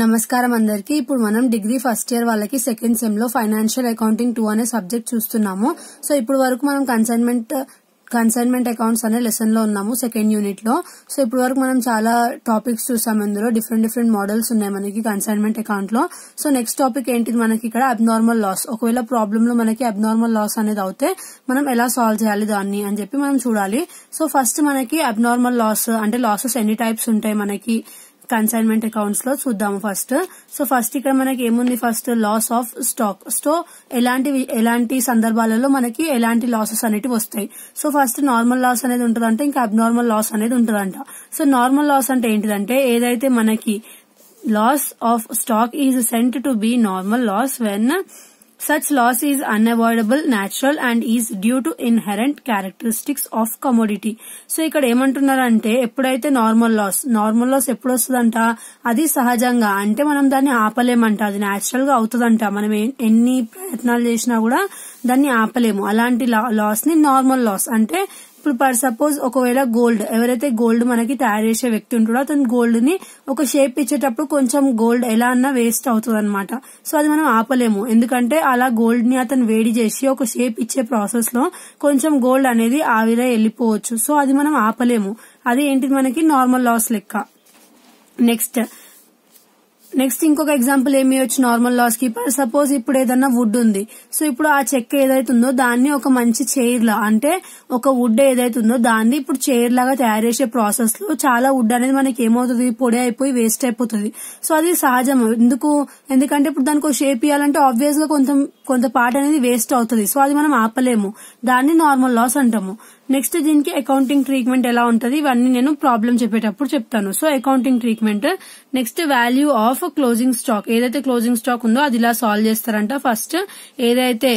నమస్కారం అందరికి. ఇప్పుడు మనం డిగ్రీ ఫస్ట్ ఇయర్ వాళ్ళకి సెకండ్ సెమ్ లో ఫైనాన్షియల్ అకౌంటింగ్ 2 అనే సబ్జెక్ట్ చూస్తున్నాము. సో ఇప్పుడు వరకు మనం కన్సైన్మెంట్ అకౌంట్స్ అనే లెసన్ లో ఉన్నాము సెకండ్ యూనిట్ లో. సో ఇప్పుడు వరకు మనం చాలా టాపిక్స్ చూసాం. ఇందులో డిఫరెంట్ మోడల్స్ ఉన్నాయి మనకి కన్సైన్మెంట్ అకౌంట్ లో. సో నెక్స్ట్ టాపిక్ ఏంటిది మనకి ఇక్కడ అబ్నార్మల్ లాస్. ఒకవేళ ప్రాబ్లమ్ లో మనకి అబ్నార్మల్ లాస్ అనేది అవుతే మనం ఎలా సాల్వ్ చేయాలి దాన్ని అని చెప్పి మనం చూడాలి. సో ఫస్ట్ మనకి అబ్నార్మల్ లాస్ అంటే లాసెస్ ఎన్ని టైప్స్ ఉంటాయి మనకి కన్సైన్మెంట్ అకౌంట్స్ లో చూద్దాము ఫస్ట్. సో ఫస్ట్ ఇక్కడ మనకి ఏముంది, first loss of stock. So ఎలాంటి సందర్భాలలో మనకి ఎలాంటి లాసెస్ అనేటివి వస్తాయి. సో ఫస్ట్ నార్మల్ లాస్ అనేది ఉంటుందంట, ఇంకా అబ్నార్మల్ లాస్ అనేది ఉంటుందంట. సో నార్మల్ లాస్ అంటే ఏంటిదంటే ఏదైతే మనకి loss of stock is sent to be normal loss when such loss is unavoidable, natural and is due to inherent characteristics of commodity. So ఇక్కడ ఏమంటున్నారంటే ఎప్పుడైతే నార్మల్ లాస్ ఎప్పుడు వస్తుందంట, అది సహజంగా అంటే మనం దాన్ని ఆపలేమంట, అది న్యాచురల్ గా అవుతుందంట. మనం ఎన్ని ప్రయత్నాలు చేసినా కూడా దాన్ని ఆపలేము. అలాంటి లాస్ ని నార్మల్ లాస్ అంటే, ఇప్పుడు పర్ సపోజ్ ఒకవేళ ఎవరైతే గోల్డ్ మనకి తయారు చేసే వ్యక్తి ఉంటాడో అతను గోల్డ్ ని ఒక షేప్ ఇచ్చేటప్పుడు కొంచెం గోల్డ్ ఎలా అన్నా వేస్ట్ అవుతుంది అనమాట. సో అది మనం ఆపలేము, ఎందుకంటే అలా గోల్డ్ ని అతను వేడి చేసి ఒక షేప్ ఇచ్చే ప్రాసెస్ లో కొంచెం గోల్డ్ అనేది ఆవిరే వెళ్లిపోవచ్చు. సో అది మనం ఆపలేము. అది ఏంటిది మనకి నార్మల్ లాస్ లెక్క. నెక్స్ట్ ఇంకొక ఎగ్జాంపుల్ ఏమి వచ్చు నార్మల్ లాస్ కి. పర్ సపోజ్ ఇప్పుడు ఏదన్నా వుడ్ ఉంది. సో ఇప్పుడు ఆ చెక్క ఏదైతుందో దాన్ని ఒక మంచి చైర్ లా అంటే ఒక వుడ్ ఏదైతుందో దాన్ని ఇప్పుడు చైర్ లాగా తయారు చేసే ప్రాసెస్ లో చాలా వుడ్ అనేది మనకి ఏమవుతుంది, పొడి అయిపోయి వేస్ట్ అయిపోతుంది. సో అది సహజం. ఎందుకంటే ఇప్పుడు దానికి ఒక షేప్ ఇవ్వాలంటే ఆబ్వియస్ గా కొంత పార్ట్ అనేది వేస్ట్ అవుతుంది. సో అది మనం ఆపలేము, దాన్ని నార్మల్ లాస్ అంటాము. నెక్స్ట్ దీనికి అకౌంటింగ్ ట్రీట్మెంట్ ఎలా ఉంటది ఇవన్నీ నేను ప్రాబ్లం చెప్పేటప్పుడు చెప్తాను. So accounting treatment. Next value of closing stock. ఏదైతే క్లోజింగ్ స్టాక్ ఉందో అది ఇలా సాల్వ్ చేస్తారంట. ఫస్ట్ ఏదైతే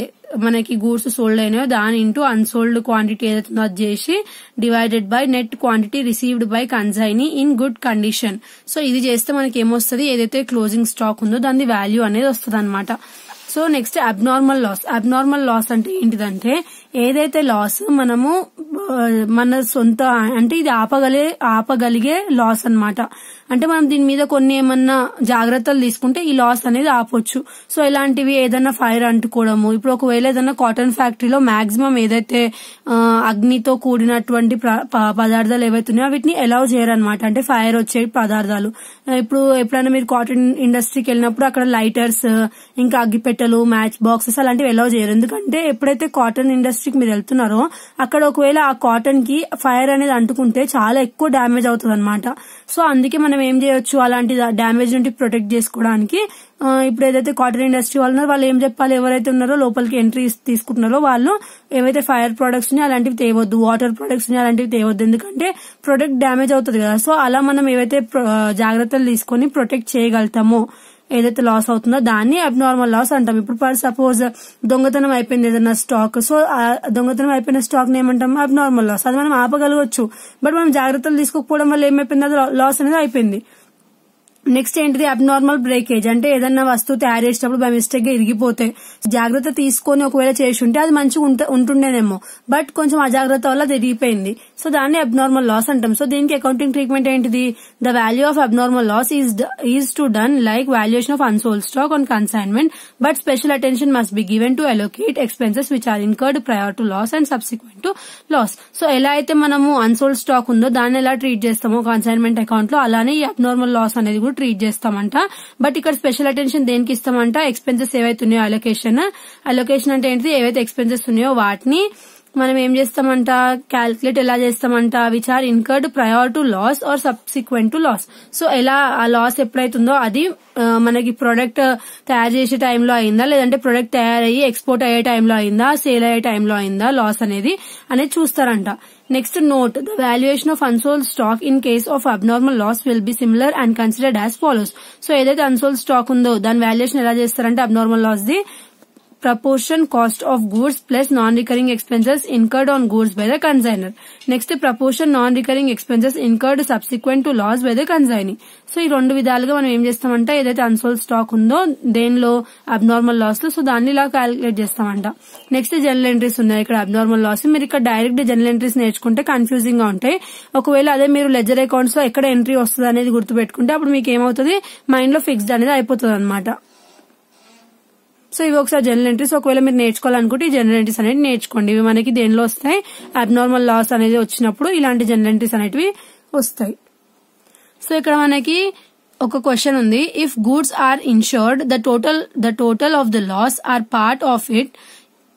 మనకి గూడ్స్ సోల్డ్ అయినాయో దాని ఇంటూ అన్సోల్డ్ క్వాంటిటీ ఏదైతే ఉందో అది చేసి divided by net quantity received by consignee in good condition. So ఇది చేస్తే మనకి ఏమొస్తుంది, ఏదైతే క్లోజింగ్ స్టాక్ ఉందో దాని వాల్యూ అనేది వస్తుంది అనమాట. సో నెక్స్ట్ అబ్నార్మల్ లాస్ అంటే ఏంటిదంటే ఏదైతే లాస్ మనము మన సొంత అంటే ఇది ఆపగలిగే లాస్ అన్నమాట. అంటే మనం దీని మీద కొన్ని ఏమన్నా జాగ్రత్తలు తీసుకుంటే ఈ లాస్ అనేది ఆపొచ్చు. సో ఇలాంటివి ఏదైనా ఫైర్ అంటుకోవడము, ఇప్పుడు ఒకవేళ ఏదైనా కాటన్ ఫ్యాక్టరీలో మాక్సిమం ఏదైతే అగ్నితో కూడినటువంటి పదార్థాలు ఏవైతున్నాయో వీటిని అలౌ చేయరనమాట, అంటే ఫైర్ వచ్చే పదార్థాలు. ఇప్పుడు ఎప్పుడైనా మీరు కాటన్ ఇండస్ట్రీకి వెళ్ళినప్పుడు అక్కడ లైటర్స్, ఇంకా అగ్గిపెట్టెలు, మ్యాచ్ బాక్సెస్ అలాంటివి అలౌ చేయరు. ఎందుకంటే ఎప్పుడైతే కాటన్ ఇండస్ట్రీకి మీరు వెళ్తున్నారో అక్కడ ఒకవేళ ఆ కాటన్ కి ఫైర్ అనేది అంటుకుంటే చాలా ఎక్కువ డ్యామేజ్ అవుతుంది అనమాట. సో అందుకే మనం ఏం చేయొచ్చు, అలాంటి డ్యామేజ్ నుండి ప్రొటెక్ట్ చేసుకోవడానికి ఇప్పుడు ఏదైతే కాటన్ ఇండస్ట్రీ వాళ్ళు ఉన్నారో వాళ్ళు ఏం చెప్పాలి, ఎవరైతే ఉన్నారో లోపలికి ఎంట్రీ తీసుకుంటున్నారో వాళ్ళు ఏవైతే ఫైర్ ప్రొడక్ట్స్ ని అలాంటివి తేవద్దు, వాటర్ ప్రొడక్ట్స్ ని అలాంటివి తేవద్దు, ఎందుకంటే ప్రొడక్ట్ డ్యామేజ్ అవుతుంది కదా. సో అలా మనం ఏవైతే జాగ్రత్తలు తీసుకొని ప్రొటెక్ట్ చేయగలుగుతామో ఏదైతే లాస్ అవుతుందో దాన్ని అబ్నార్మల్ లాస్ అంటాం. ఇప్పుడు ఫర్ సపోజ్ దొంగతనం అయిపోయింది ఏదైనా స్టాక్. సో దొంగతనం అయిపోయిన స్టాక్ ని ఏమంటాం, అబ్నార్మల్ లాస్. అది మనం ఆపగలగొచ్చు, బట్ మనం జాగ్రత్తలు తీసుకోకపోవడం వల్ల ఏమైపోయింది, అది లాస్ అనేది అయిపోయింది. నెక్స్ట్ ఏంటిది అబ్నార్మల్ బ్రేకేజ్. అంటే ఏదన్నా వస్తువు తయారు చేసేటప్పుడు బై మిస్టేక్ గా ఇరిగిపోతే జాగ్రత్త తీసుకొని ఒకవేళ చేసి ఉంటే అది మంచిగా ఉంటుండేనేమో, బట్ కొంచెం అజాగ్రత్త వల్ల అది ఇరిగిపోయింది. సో దాన్ని అబ్నార్మల్ లాస్ అంటాం. సో దీనికి అకౌంటింగ్ ట్రీట్మెంట్ ఏంటిది, the value of abnormal loss is to done like valuation of unsold stock on consignment, but special attention must be given to allocate expenses which are incurred prior to loss and subsequent to loss. So ఎలా అయితే మనము unsold stock ఉందో దాన్ని ఎలా treat చేస్తామో consignment account లో, అలానే ఈ అబ్నార్మల్ లాస్ అనేది కూడా ట్రీట్ చేస్తామంట. బట్ ఇక్కడ స్పెషల్ అటెన్షన్ దేనికి ఇస్తామంట, ఎక్స్పెన్సెస్ ఏవైతే ఉన్నాయో అలొకేషన్ అంటే ఏంటిది, ఏవైతే ఎక్స్పెన్సెస్ ఉన్నాయో వాటిని మనం ఏం చేస్తామంట, క్యాల్కులేట్ ఎలా చేస్తామంట, which are incurred prior to loss or subsequent to loss. So ఎలా ఆ లాస్ ఎప్పుడైతుందో అది మనకి ప్రొడక్ట్ తయారు చేసే టైంలో అయిందా, లేదంటే ప్రొడక్ట్ తయారయ్యి ఎక్స్పోర్ట్ అయ్యే టైంలో అయిందా, సేల్ అయ్యే టైంలో అయిందా లాస్ అనేది చూస్తారంట. Next note, the valuation of unsold stock in case of abnormal loss will be similar and considered as follows. So ఏదైతే అన్సోల్డ్ స్టాక్ ఉందో దాని వాల్యుయేషన్ ఎలా చేస్తారంటే abnormal loss the proportion cost of goods plus non-recurring expenses incurred on goods by the consignor. Next, proportion non-recurring expenses incurred subsequent to loss by the consignee. So ఈ రెండు విధాలుగా మనం ఏం చేస్తామంటే ఏదైతే అన్సోల్డ్ స్టాక్ ఉందో దేనిలో అబ్నార్మల్ లాస్ సో దాన్ని ఇలా క్యాలిక్యులేట్ చేస్తామంట. నెక్స్ట్ జనరల్ ఎంట్రీస్ ఉన్నాయి ఇక్కడ అబ్నార్మల్ లాస్. మీరు ఇక్కడ డైరెక్ట్ జనరల్ ఎంట్రీస్ నేర్చుకుంటే కన్ఫ్యూజింగ్ గా ఉంటాయి. ఒకవేళ అదే మీరు లెజర్ అకౌంట్స్ లో ఎక్కడ ఎంట్రీ వస్తుంది అనేది గుర్తుపెట్టుకుంటే అప్పుడు మీకు ఏమవుతుంది మైండ్ లో ఫిక్స్డ్ అనేది అయిపోతుంది అనమాట. సో ఇవి ఒకసారి జనరల్ ఎంట్రీస్. ఒకవేళ మీరు నేర్చుకోవాలనుకుంటే ఈ జనరల్ ఎంట్రీస్ అనేది నేర్చుకోండి. ఇవి మనకి దేనిలో వస్తాయి అబ్నార్మల్ లాస్ అనేది వచ్చినప్పుడు ఇలాంటి జనరల్ ఎంట్రీస్ అనేటివి వస్తాయి. సో ఇక్కడ మనకి ఒక క్వశ్చన్ ఉంది. If goods are insured the total of the loss or part of it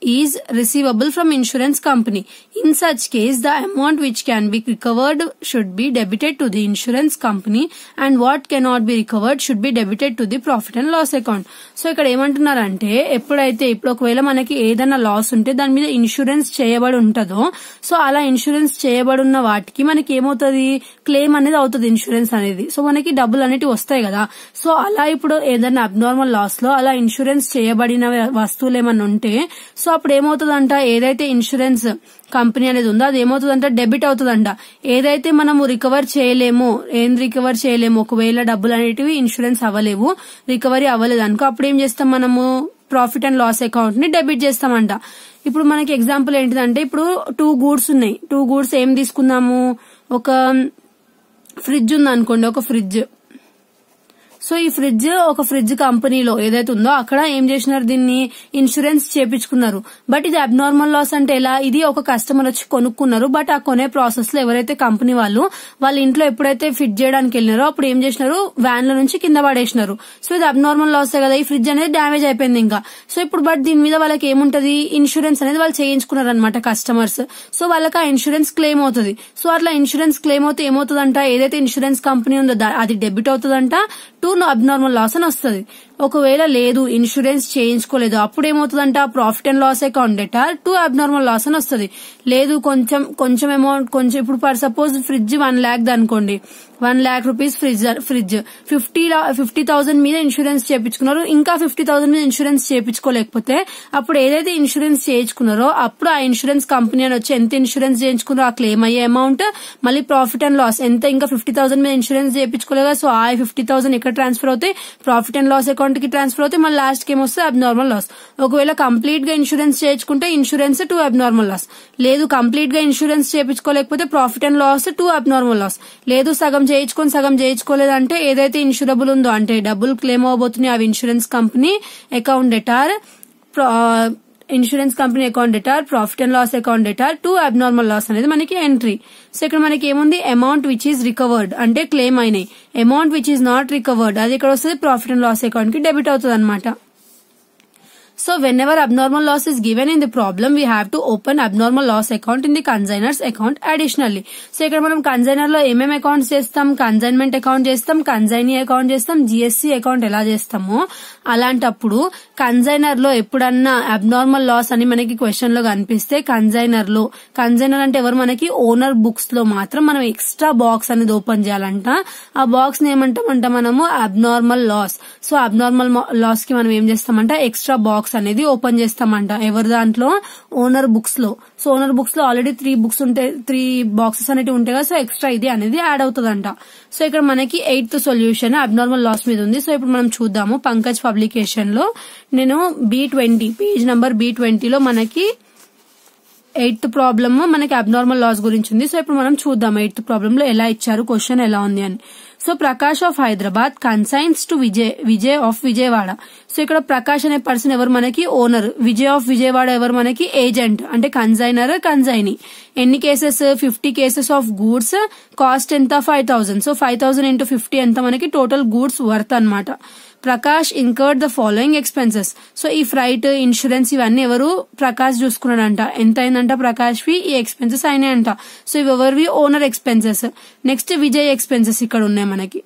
is receivable from insurance company. In such case, the amount which can be recovered should be debited to the insurance company and what cannot be recovered should be debited to the profit and loss account. So ఇక్కడ ఏమంటున్నారంటే ఇప్పుడు ఒకవేళ మనకి ఏదైనా loss ఉంటే దాని మీద insurance చేయబడి ఉంటుందో సో అలా ఇన్సూరెన్స్ చేయబడి ఉన్న వాటికి మనకి ఏమవుతుంది క్లెయిమ్ అనేది అవుతుంది ఇన్సూరెన్స్ అనేది. సో మనకి డబ్బులు అనేవి వస్తాయి కదా. సో అలా ఇప్పుడు ఏదైనా అబ్నార్మల్ లాస్ లో అలా ఇన్సూరెన్స్ చేయబడిన వస్తువులు ఏమన్నా ఉంటే సో అప్పుడు ఏమవుతుందంట ఏదైతే ఇన్సూరెన్స్ కంపెనీ అనేది ఉందో అది ఏమవుతుందంట డెబిట్ అవుతుందంట. ఏదైతే మనము రికవర్ చేయలేము ఒకవేళ డబ్బులు అనేటివి ఇన్సూరెన్స్ అవ్వలేవు రికవరీ అవ్వలేదు అనుకో అప్పుడు ఏం చేస్తాం మనము ప్రాఫిట్ అండ్ లాస్ అకౌంట్ ని డెబిట్ చేస్తామంట. ఇప్పుడు మనకి ఎగ్జాంపుల్ ఏంటిదంటే ఇప్పుడు 2 గూడ్స్ ఉన్నాయి. 2 గూడ్స్ ఏం తీసుకున్నాము ఒక ఫ్రిడ్జ్ ఉంది అనుకోండి ఒక ఫ్రిడ్జ్. సో ఈ ఫ్రిడ్జ్ కంపెనీలో ఏదైతే ఉందో అక్కడ ఏం చేసినారు దీన్ని ఇన్సూరెన్స్ చేపించుకున్నారు. బట్ ఇది అబ్నార్మల్ లాస్ అంటే ఎలా ఇది ఒక కస్టమర్ వచ్చి కొనుక్కున్నారు. బట్ ఆ కొనే ప్రాసెస్ లో ఎవరైతే కంపెనీ వాళ్ళ ఇంట్లో ఎప్పుడైతే ఫిట్ చేయడానికి వెళ్ళినారో అప్పుడు ఏం చేసినారు వ్యాన్ లో నుంచి కింద పడేసినారు. సో ఇది అబ్నార్మల్ లాస్ కదా ఈ ఫ్రిడ్జ్ అనేది డ్యామేజ్ అయిపోయింది ఇంకా. సో ఇప్పుడు బట్ దీని మీద వాళ్ళకి ఏముంటది ఇన్సూరెన్స్ అనేది వాళ్ళు చేయించుకున్నారు అనమాట కస్టమర్స్. సో వాళ్ళకి ఆ ఇన్సూరెన్స్ క్లెయిమ్ అవుతుంది. సో అట్లా ఇన్సూరెన్స్ క్లెయిమ్ అవుతే ఏమవుతుందంట ఏదైతే ఇన్సూరెన్స్ కంపెనీ ఉందో అది డెబిట్ అవుతుందంట టు అబ్నార్మల్ లాస్ అని వస్తుంది. ఒకవేళ లేదు ఇన్సూరెన్స్ చేయించుకోలేదు అప్పుడు ఏమవుతుందంట profit and loss account debtor to abnormal loss అని వస్తుంది. లేదు కొంచెం అమౌంట్ ఇప్పుడు ఫర్ సపోజ్ ఫ్రిడ్జ్ 1 lakh అనుకోండి 1 lakh రూపీస్ ఫ్రిడ్జ్ 50,000 మీద ఇన్సూరెన్స్ చేయించుకున్నారు. ఇంకా 50,000 మీద ఇన్సూరెన్స్ చేయించుకోలేకపోతే అప్పుడు ఏదైతే ఇన్సూరెన్స్ చేయించుకున్నారో అప్పుడు ఆ ఇన్సూరెన్స్ కంపెనీ అని వచ్చి ఎంత ఇన్సూరెన్స్ చేయించుకున్నారో ఆ క్లెయిమ్ అయ్యే అమౌంట్ మళ్ళీ ప్రాఫిట్ అండ్ లాస్ ఎంత ఇంకా 50,000 మీద ఇన్సూరెన్స్ చేయించుకోలేగా సో ఆ 50,000 ఎక్కడ ట్రాన్స్ఫర్ అవుతాయి ప్రాఫిట్ అండ్ లాస్ అకౌంట్ కి ట్రాన్స్ఫర్ అవుతాయి. మళ్ళీ లాస్ట్ కి ఏమొస్తే అబ్నార్మల్ లాస్. ఒకవేళ కంప్లీట్ గా ఇన్సూరెన్స్ చేయించుకుంటే ఇన్సూరెన్స్ టు అబ్నార్మల్ లాస్. లేదు కంప్లీట్ గా ఇన్సూరెన్స్ చేయించుకోలేకపోతే profit and loss to abnormal loss. లేదు సగం చేయించుకోలేదంటే ఏదైతే ఇన్సూరబుల్ ఉందో అంటే డబ్బులు క్లెయిమ్ అవబోతున్నాయి అవి insurance company account debtor profit and loss account debtor to abnormal loss అనేది మనకి ఎంట్రీ. సో ఇక్కడ మనకి ఏముంది అమౌంట్ విచ్ ఈస్ రికవర్డ్ అంటే క్లెయిమ్ అయినాయి. Amount which is not recovered అది ఇక్కడ వస్తుంది ప్రాఫిట్ అండ్ లాస్ అకౌంట్ కి డెబిట్ అవుతుంది అనమాట. So whenever abnormal loss is given in the problem, we have to open abnormal loss account in the consignor's account additionally. So ఇక్కడ మనం consignor లో ఏమేమి అకౌంట్స్ చేస్తాం కన్సైన్మెంట్ అకౌంట్ చేస్తాం consignee account చేస్తాం జిఎస్సి అకౌంట్ ఎలా చేస్తామో అలాంటప్పుడు కన్సైనర్ లో ఎప్పుడన్నా అబ్నార్మల్ లాస్ అని మనకి క్వశ్చన్ లో కనిపిస్తే కన్సైనర్ అంటే ఎవరు మనకి ఓనర్ బుక్స్ లో మాత్రం మనం ఎక్స్ట్రా బాక్స్ అనేది ఓపెన్ చేయాలంట. ఆ బాక్స్ ని ఏమంటామంట మనము abnormal loss. So abnormal loss కి మనం ఏం చేస్తామంట ఎక్స్ట్రా బాక్స్ అనేది ఓపెన్ చేస్తామంట ఎవరి దాంట్లో ఓనర్ బుక్స్ లో. సో ఓనర్ బుక్స్ లో ఆల్రెడీ 3 బాక్సెస్ అనేవి ఉంటాయి కదా సో ఎక్స్ట్రా ఇది అనేది యాడ్ అవుతుందంట. సో ఇక్కడ మనకి 8th సొల్యూషన్ అబ్నార్మల్ లాస్ మీద ఉంది. సో ఇప్పుడు మనం చూద్దాము పంకజ్ పబ్లికేషన్ లో నేను B20 పేజ్ నంబర్ B20 లో మనకి 8th ప్రాబ్లమ్ మనకి అబ్నార్మల్ లాస్ గురించి ఉంది. సో ఇప్పుడు మనం చూద్దాం 8th ప్రాబ్లమ్ లో ఎలా ఇచ్చారు క్వశ్చన్ ఎలా ఉంది అని. So Prakash of Hyderabad conscience to Vijay of Vijayawada. So ఇక్కడ ప్రకాష్ అనే పర్సన్ ఎవరు మనకి ఓనర్. విజయ్ ఆఫ్ విజయవాడ ఎవరు మనకి ఏజెంట్ అంటే కన్సైనర్ కన్సైనీ. ఎన్ని cases 50 cases of goods cost ఎంత 5,000. సో 5,000 into 50 ఎంత మనకి టోటల్ గూడ్స్ వర్త్ అన్నమాట. Prakash incurred the following expenses. So ఈ ఫ్రైట్ ఇన్సూరెన్స్ ఇవన్నీ ఎవరు ప్రకాష్ చూసుకున్నాడంట. ఎంత అయిందంట ప్రకాష్ వి ఈ ఎక్స్పెన్సెస్ అయినాయంట. సో ఇవి ఎవరివి owner expenses. Next Vijay expenses ఇక్కడ ఉన్నాయి మనకి.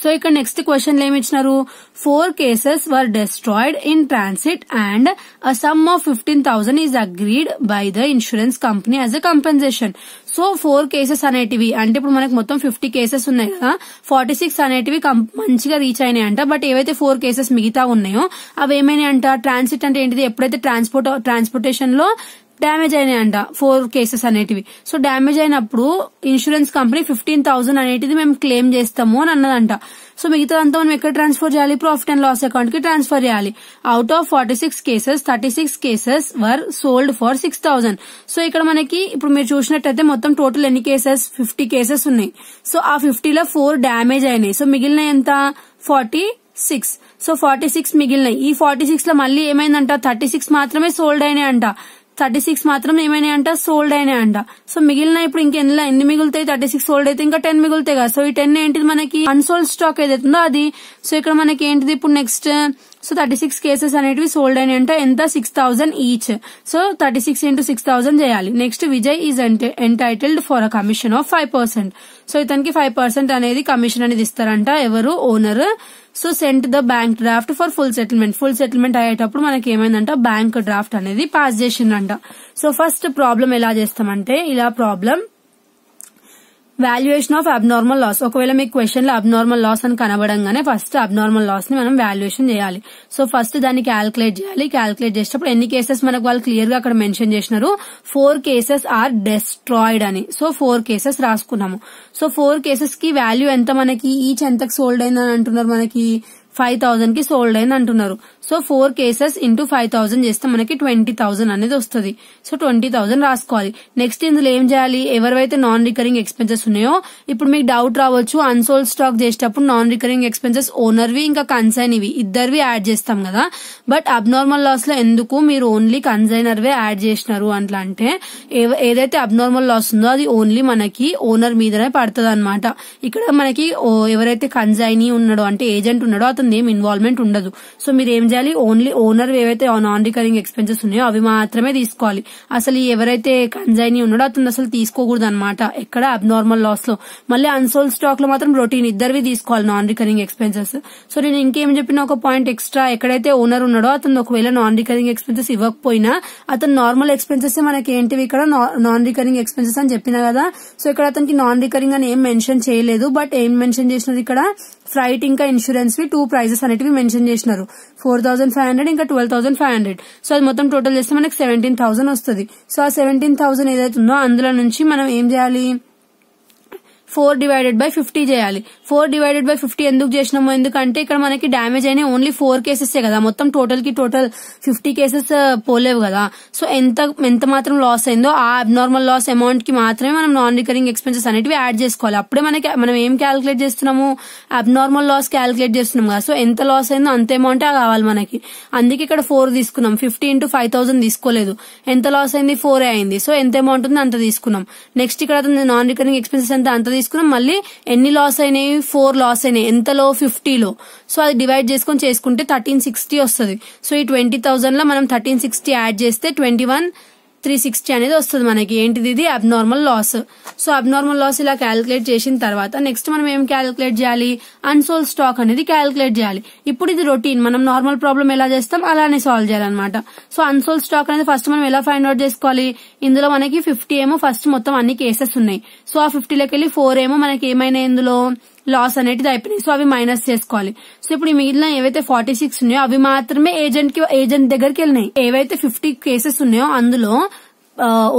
సో ఇక్కడ నెక్స్ట్ క్వశ్చన్ ఏమి ఇచ్చినారు, 4 cases were destroyed in transit and a sum of 15,000 is agreed by the insurance company as a compensation. So 4 cases అనేటివి అంటే ఇప్పుడు మనకు మొత్తం 50 cases ఉన్నాయి కదా, 46 అనేటివి మంచిగా రీచ్ అయినాయి అంట. బట్ ఏవైతే 4 cases మిగతా ఉన్నాయో అవి ఏమైనాయి అంట, ట్రాన్సిట్ అంటే ఏంటిది, ఎప్పుడైతే ట్రాన్స్పోర్టేషన్ లో డ్యామేజ్ అయినాయి అంట 4 cases అనేటివి. సో డ్యామేజ్ అయినప్పుడు ఇన్సూరెన్స్ కంపెనీ 15,000 అనేటిది మేము క్లెయిమ్ చేస్తాము అని అన్నదంట. సో మిగతాదంతా మనం ఎక్కడ ట్రాన్స్ఫర్ చేయాలి, ప్రాఫిట్ అండ్ లాస్ అకౌంట్ కి ట్రాన్స్ఫర్ చేయాలి. Out of 46 cases 36 cases were sold for 6,000. So ఇక్కడ మనకి ఇప్పుడు మీరు చూసినట్టయితే మొత్తం టోటల్ ఎన్ని కేసెస్, 50 cases ఉన్నాయి. సో ఆ 50లో 4 డ్యామేజ్ అయినాయి. సో మిగిలిన ఎంత, 46. సో 46 మిగిలినాయి. ఈ 46 లో మళ్ళీ ఏమైందంట, 36 మాత్రమే సోల్డ్ అయినాయి అంట. 36 మాత్రం ఏమైనాయంట, సోల్డ్ అయినాయంట. సో మిగిలిన ఇప్పుడు ఎన్ని మిగులుతాయి, 36 సోల్డ్ అయితే ఇంకా 10 మిగులుతాయి కదా. సో ఈ 10 ఏంటిది మనకి అన్సోల్డ్ స్టాక్ ఏదైతుందో అది. సో ఇక్కడ మనకి ఏంటిది ఇప్పుడు నెక్స్ట్, సో 36 cases అనేటివి సోల్డ్ అయినాయి అంటే ఎంత, 6,000 ఈచ్. సో 36 into 6,000 చేయాలి. Next Vijay is entitled for a commission of 5%. సో ఇతనికి 5% అనేది కమిషన్ అనేది ఇస్తారంట ఎవరు, owner. So sent the bank draft for full settlement. Full settlement అయ్యేటప్పుడు మనకి ఏమైందంట, బ్యాంక్ డ్రాఫ్ట్ అనేది పాస్ చేసిందంట. సో ఫస్ట్ ప్రాబ్లం ఎలా చేస్తామంటే, ఇలా problem valuation of abnormal loss. ఒకవేళ మీకు క్వశ్చన్ లో అబ్నార్మల్ లాస్ అని కనబడంగానే ఫస్ట్ అబ్నార్మల్ లాస్ ని మనం వాల్యుయేషన్ చేయాలి. సో ఫస్ట్ దాన్ని క్యాల్కులేట్ చేయాలి. క్యాల్కులేట్ చేసేటప్పుడు ఎన్ని కేసెస్ మనకు వాళ్ళు క్లియర్ గా అక్కడ మెన్షన్ చేసినారు, 4 cases ఆర్ డెస్ట్రాయిడ్ అని. So 4 cases రాసుకున్నాము. సో 4 cases కి వాల్యూ ఎంత, మనకి ఈచ్ ఎంతకు సోల్డ్ అయిందని అంటున్నారు, మనకి 5,000 కి సోల్డ్ అయింది అంటున్నారు. సో 4 cases into 5,000 చేస్తే మనకి 20,000 అనేది వస్తుంది. సో 20,000 రాసుకోవాలి. నెక్స్ట్ ఇందులో ఏం చేయాలి, ఎవరైతే నాన్ రికరింగ్ ఎక్స్పెన్సెస్ ఉన్నాయో, ఇప్పుడు మీకు డౌట్ రావచ్చు, అన్సోల్డ్ స్టాక్ చేసేటప్పుడు నాన్ రికరింగ్ ఎక్స్పెన్సెస్ ఓనర్వి ఇంకా కన్సైనర్వి ఇద్దరివి యాడ్ చేస్తాం కదా. బట్ అబ్నార్మల్ లాస్ లో ఎందుకు మీరు ఓన్లీ కన్సైనర్వే యాడ్ చేసినారు అట్లా అంటే, ఏదైతే అబ్నార్మల్ లాస్ ఉందో అది ఓన్లీ మనకి ఓనర్ మీదనే పడుతుంది అనమాట. ఇక్కడ మనకి ఎవరైతే కన్సైనీ ఉన్నాడో అంటే ఏజెంట్ ఉన్నాడో అతను ఏం ఇన్వాల్వ్మెంట్ ఉండదు. సో మీరు ఏం చేయాలి, ఓన్లీ ఓనర్ ఏవైతే నాన్ రికరింగ్ ఎక్స్పెన్సెస్ ఉన్నాయో అవి మాత్రమే తీసుకోవాలి. అసలు ఎవరైతే కన్సైనీ ఉన్నాడో అతను అసలు తీసుకోకూడదు అనమాట ఎక్కడ అబ్నార్మల్ లాస్ లో. మళ్ళీ అన్సోల్డ్ స్టాక్ లో మాత్రం రొటీన్ ఇద్దరివి తీసుకోవాలి నాన్ రికరింగ్ ఎక్స్పెన్సెస్. సో నేను ఇంకేం చెప్పిన ఒక పాయింట్ ఎక్స్ట్రా, ఎక్కడైతే ఓనర్ ఉన్నాడో అతను ఒకవేళ నాన్ రికరింగ్ ఎక్స్పెన్సెస్ ఇవ్వకపోయినా అతను నార్మల్ ఎక్స్పెన్సెస్ మనకి ఏంటివి ఇక్కడ నాన్ రికరింగ్ ఎక్స్పెన్సెస్ అని చెప్పినా కదా. సో ఇక్కడ అతనికి నాన్ రికరింగ్ అని ఏం మెన్షన్ చేయలేదు. బట్ ఏం మెన్షన్ చేసినది ఇక్కడ, ఫ్లైట్ ఇంకా ఇన్సూరెన్స్ వి 2 prices అనేటివి మెన్షన్ చేసినారు, 4,500 ఇంకా 12,500. సో అది మొత్తం టోటల్ చేస్తే మనకి 17,000 వస్తుంది. సో ఆ 17,000 ఏదైతే ఉందో అందులో నుంచి మనం ఏం చేయాలి, 4 divided by 50 చేయాలి. 4 divided by 50 ఎందుకు చేసినాము, ఎందుకంటే ఇక్కడ మనకి డ్యామేజ్ అయిన ఓన్లీ 4 cases కదా, మొత్తం టోటల్ 50 cases పోలేవు కదా. సో ఎంత మాత్రం లాస్ అయిందో ఆ అబ్నార్మల్ లాస్ అమౌంట్ కి మాత్రమే మనం నాన్ రికరింగ్ ఎక్స్పెన్సెస్ అనేటివి యాడ్ చేసుకోవాలి. అప్పుడే మనం ఏం క్యాల్కులేట్ చేస్తున్నాము, అబ్నార్మల్ లాస్ క్యాల్కులేట్ చేస్తున్నాం కదా. సో ఎంత లాస్ అయిందో అంత అమౌంట్ కావాలి మనకి. అందుకే ఇక్కడ 4 తీసుకున్నాం, 50 into 5,000 తీసుకోలేదు. ఎంత లాస్ అయింది, 4 అయింది. సో ఎంత అమౌంట్ ఉంది అంత తీసుకున్నాం. నెక్స్ట్ ఇక్కడ నాన్ రికరింగ్ ఎక్స్పెన్సెస్ అంత తీసుకున్నాం. మళ్ళీ ఎన్ని లాస్ అయినాయి, 4 లాస్ అయినాయి. ఎంతలో, 50లో. సో అది డివైడ్ చేసుకుంటే 1360 వస్తుంది. సో ఈ 20,000 లో మనం 1360 యాడ్ చేస్తే 21,360 అనేది వస్తుంది మనకి. ఏంటిది, ఇది abnormal loss. So abnormal loss ఇలా క్యాల్కులేట్ చేసిన తర్వాత నెక్స్ట్ మనం ఏం క్యాల్కులేట్ చేయాలి, అన్సోల్డ్ స్టాక్ అనేది క్యాల్కులేట్ చేయాలి. ఇప్పుడు ఇది రొటీన్, మనం నార్మల్ ప్రాబ్లం ఎలా చేస్తాం అలానే సాల్వ్ చేయాలన్నమాట. సో అన్సోల్డ్ స్టాక్ అనేది ఫస్ట్ మనం ఎలా ఫైండ్ అవుట్ చేసుకోవాలి, ఇందులో మనకి 50 ఏమో ఫస్ట్ మొత్తం అన్ని కేసెస్ ఉన్నాయి. సో ఆ 50లోకి వెళ్ళి 4 ఏమో మనకి ఏమైనా ఇందులో లాస్ అనేది అయిపోయినాయి. సో అవి మైనస్ చేసుకోవాలి. సో ఇప్పుడు ఈ మిగిలిన ఏవైతే 46 ఉన్నాయో అవి మాత్రమే ఏజెంట్ దగ్గరికి వెళ్ళినాయి. ఏవైతే 50 కేసెస్ ఉన్నాయో అందులో